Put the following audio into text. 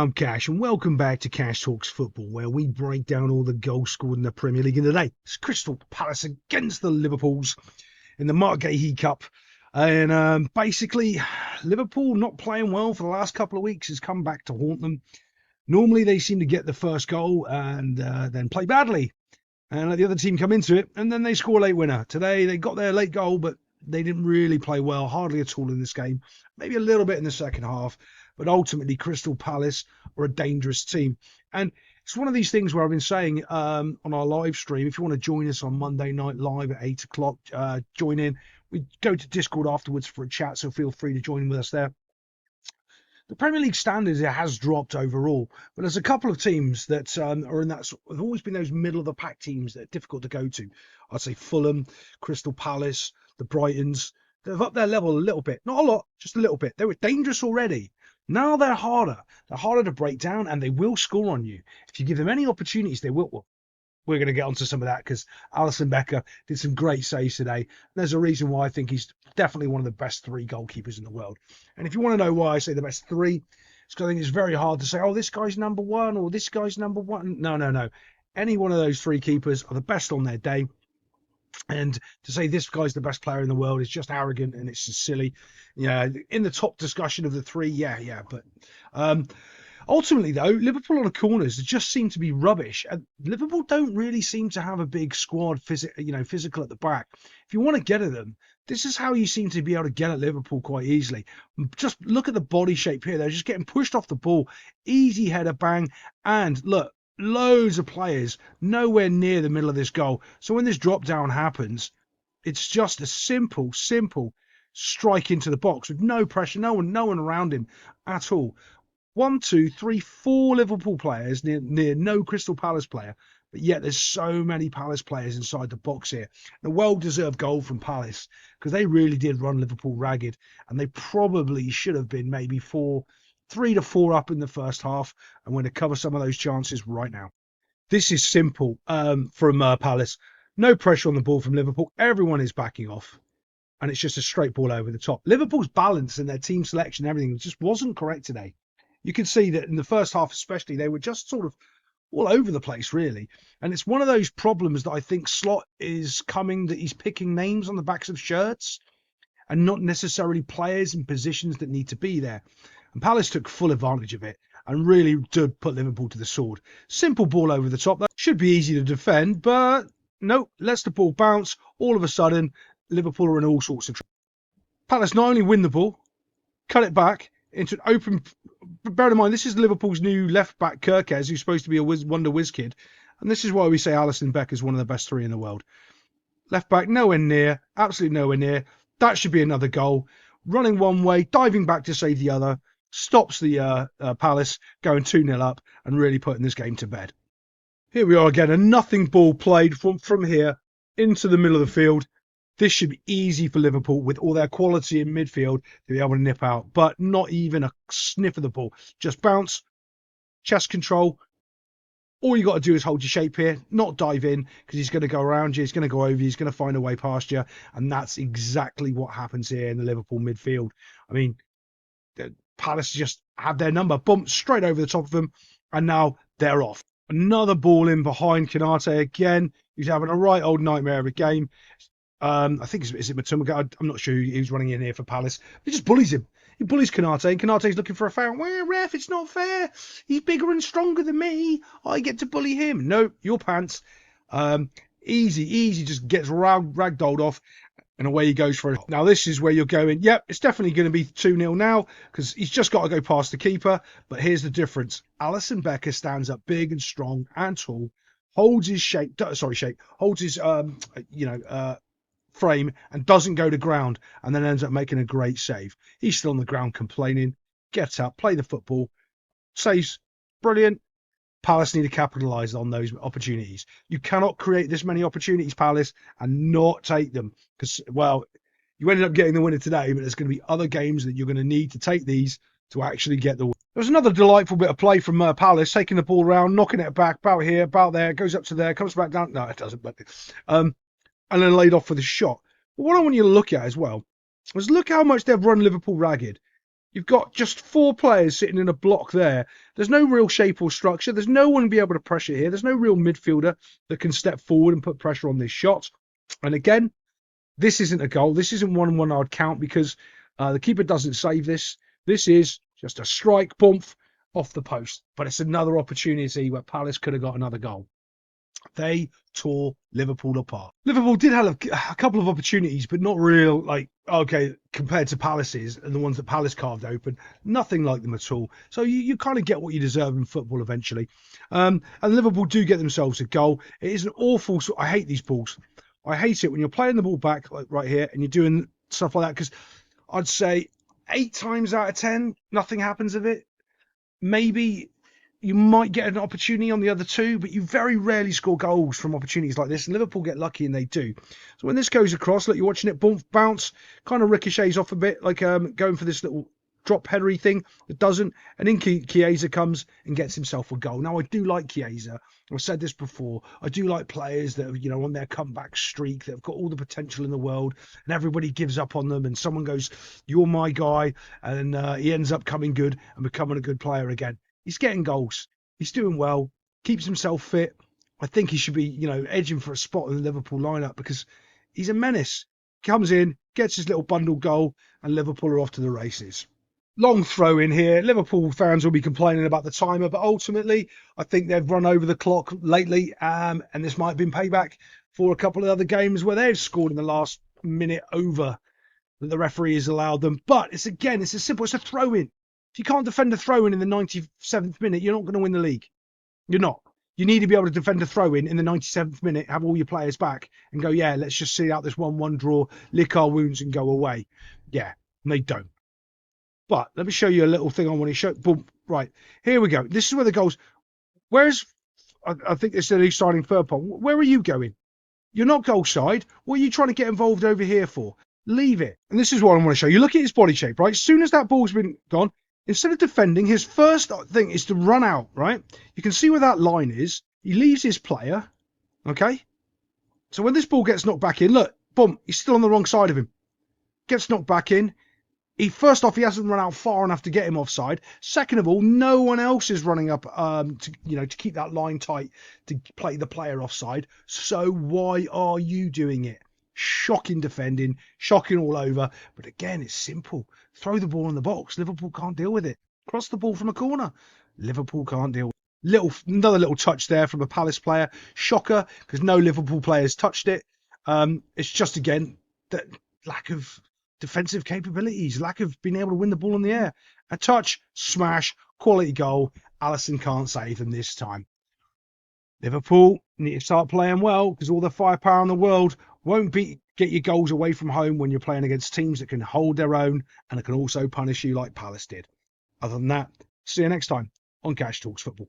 I'm Cash, and welcome back to Cash Talks Football, where we break down all the goals scored in the Premier League. And today, it's Crystal Palace against the Liverpools in the Mark Gahey Cup. And basically, Liverpool not playing well for the last couple of weeks has come back to haunt them. Normally, they seem to get the first goal and then play badly and let the other team come into it, and then they score a late winner. Today, they got their late goal, but they didn't really play well, hardly at all in this game. Maybe a little bit in the second half. But ultimately, Crystal Palace are a dangerous team. And it's one of these things where I've been saying on our live stream, if you want to join us on Monday night live at 8 o'clock, join in. We go to Discord afterwards for a chat, so feel free to join with us there. The Premier League standards has dropped overall, but there's a couple of teams that are in that. Have always been those middle of the pack teams that are difficult to go to. I'd say Fulham, Crystal Palace, the Brightons. They've upped their level a little bit, not a lot, just a little bit. They were dangerous already. Now they're harder. They're harder to break down, and they will score on you. If you give them any opportunities, they will. Well, we're going to get onto some of that because Alisson Becker did some great saves today. There's a reason why I think he's definitely one of the best three goalkeepers in the world. And if you want to know why I say the best three, it's because I think it's very hard to say, oh, this guy's number one or this guy's number one. No. Any one of those three keepers are the best on their day. And to say this guy's the best player in the world is just arrogant and it's just silly. Yeah, in the top discussion of the three, yeah. But ultimately, though, Liverpool on the corners just seem to be rubbish. And Liverpool don't really seem to have a big squad, physical at the back. If you want to get at them, this is how you seem to be able to get at Liverpool quite easily. Just look at the body shape here. They're just getting pushed off the ball. Easy header, bang. And look, loads of players nowhere near the middle of this goal. So when this drop down happens, it's just a simple strike into the box with no pressure, no one around him at all. 1, 2, 3, 4 Liverpool players near no Crystal Palace player, but yet there's so many Palace players inside the box here. A well-deserved goal from Palace because they really did run Liverpool ragged, and they probably should have been maybe 3 to 4 up in the first half. I'm going to cover some of those chances right now. This is simple from Palace. No pressure on the ball from Liverpool. Everyone is backing off. And it's just a straight ball over the top. Liverpool's balance and their team selection and everything just wasn't correct today. You can see that in the first half especially, they were just sort of all over the place, really. And it's one of those problems that I think Slot is coming, that he's picking names on the backs of shirts and not necessarily players in positions that need to be there. And Palace took full advantage of it and really did put Liverpool to the sword. Simple ball over the top. That should be easy to defend, but no, lets the ball bounce. All of a sudden, Liverpool are in all sorts of trouble. Palace not only win the ball, cut it back into an open... Bear in mind, this is Liverpool's new left-back, Kirkes, who's supposed to be a wonder whiz kid. And this is why we say Alisson Becker is one of the best three in the world. Left-back, nowhere near. Absolutely nowhere near. That should be another goal. Running one way, diving back to save the other. Stops the Palace going 2-0 up and really putting this game to bed. Here we are again, a nothing ball played from here into the middle of the field. This should be easy for Liverpool with all their quality in midfield to be able to nip out, but not even a sniff of the ball. Just bounce, chest control. All you got to do is hold your shape here, not dive in, because he's going to go around you, he's going to go over you, he's going to find a way past you, and that's exactly what happens here in the Liverpool midfield. I mean, Palace just had their number bumped straight over the top of them, and now they're off. Another ball in behind Nketiah again. He's having a right old nightmare of a game. I think is it Matuma? I'm not sure who's running in here for Palace. He just bullies him. He bullies Nketiah, and Kanate's looking for a foul. Well, ref, it's not fair. He's bigger and stronger than me. I get to bully him. No, your pants. Easy, just gets ragdolled off. And away he goes for it. Now, this is where you're going, yep, it's definitely going to be 2-0 now because he's just got to go past the keeper. But here's the difference. Alisson Becker stands up big and strong and tall, holds his holds his, frame and doesn't go to ground and then ends up making a great save. He's still on the ground complaining. Gets up, play the football, saves, brilliant. Palace need to capitalise on those opportunities. You cannot create this many opportunities, Palace, and not take them. Because, well, you ended up getting the winner today, but there's going to be other games that you're going to need to take these to actually get the win. There's another delightful bit of play from Palace, taking the ball around, knocking it back, about here, about there, goes up to there, comes back down. No, it doesn't, but and then laid off with a shot. But what I want you to look at as well is look how much they've run Liverpool ragged. You've got just 4 players sitting in a block there. There's no real shape or structure. There's no one to be able to pressure here. There's no real midfielder that can step forward and put pressure on this shot. And again, this isn't a goal. This isn't 1-1 I'd count because the keeper doesn't save this. This is just a strike, bump off the post. But it's another opportunity where Palace could have got another goal. They tore Liverpool apart. Liverpool did have a couple of opportunities, but not real, okay, compared to Palace's and the ones that Palace carved open, nothing like them at all. So you kind of get what you deserve in football eventually. And Liverpool do get themselves a goal. It is an awful, I hate these balls. I hate it when you're playing the ball back like right here and you're doing stuff like that, because I'd say 8 times out of 10, nothing happens of it. Maybe you might get an opportunity on the other 2, but you very rarely score goals from opportunities like this. And Liverpool get lucky, and they do. So when this goes across, look, you're watching it bounce, kind of ricochets off a bit, like going for this little drop headery thing. It doesn't. And in Chiesa comes and gets himself a goal. Now, I do like Chiesa. I've said this before. I do like players that are, on their comeback streak, that have got all the potential in the world, and everybody gives up on them, and someone goes, "You're my guy," and he ends up coming good and becoming a good player again. He's getting goals. He's doing well. Keeps himself fit. I think he should be, edging for a spot in the Liverpool lineup because he's a menace. Comes in, gets his little bundle goal, and Liverpool are off to the races. Long throw in here. Liverpool fans will be complaining about the timer, but ultimately, I think they've run over the clock lately, and this might have been payback for a couple of other games where they've scored in the last minute over that the referee has allowed them. But it's as simple as a throw in. If you can't defend a throw-in in the 97th minute, you're not going to win the league. You're not. You need to be able to defend a throw-in in the 97th minute, have all your players back, and go, yeah, let's just see out this 1-1 draw, lick our wounds and go away. Yeah, and they don't. But let me show you a little thing I want to show. Boom. Right, here we go. This is where the goals... I think it's the new signing Firpon. Where are you going? You're not goal side. What are you trying to get involved over here for? Leave it. And this is what I want to show you. Look at his body shape, right? As soon as that ball's been gone, instead of defending, his first thing is to run out, right? You can see where that line is. He leaves his player, okay? So when this ball gets knocked back in, look, boom, he's still on the wrong side of him. Gets knocked back in. First off, he hasn't run out far enough to get him offside. Second of all, no one else is running up to keep that line tight to play the player offside. So why are you doing it? Shocking defending, shocking all over. But again, it's simple. Throw the ball in the box. Liverpool can't deal with it. Cross the ball from a corner. Liverpool can't deal with it. Another little touch there from a Palace player. Shocker, because no Liverpool players touched it. It's just, again, that lack of defensive capabilities, lack of being able to win the ball in the air. A touch, smash, quality goal. Alisson can't save them this time. Liverpool need to start playing well, because all the firepower in the world won't get your goals away from home when you're playing against teams that can hold their own and that can also punish you like Palace did. Other than that, see you next time on Cash Talks Football.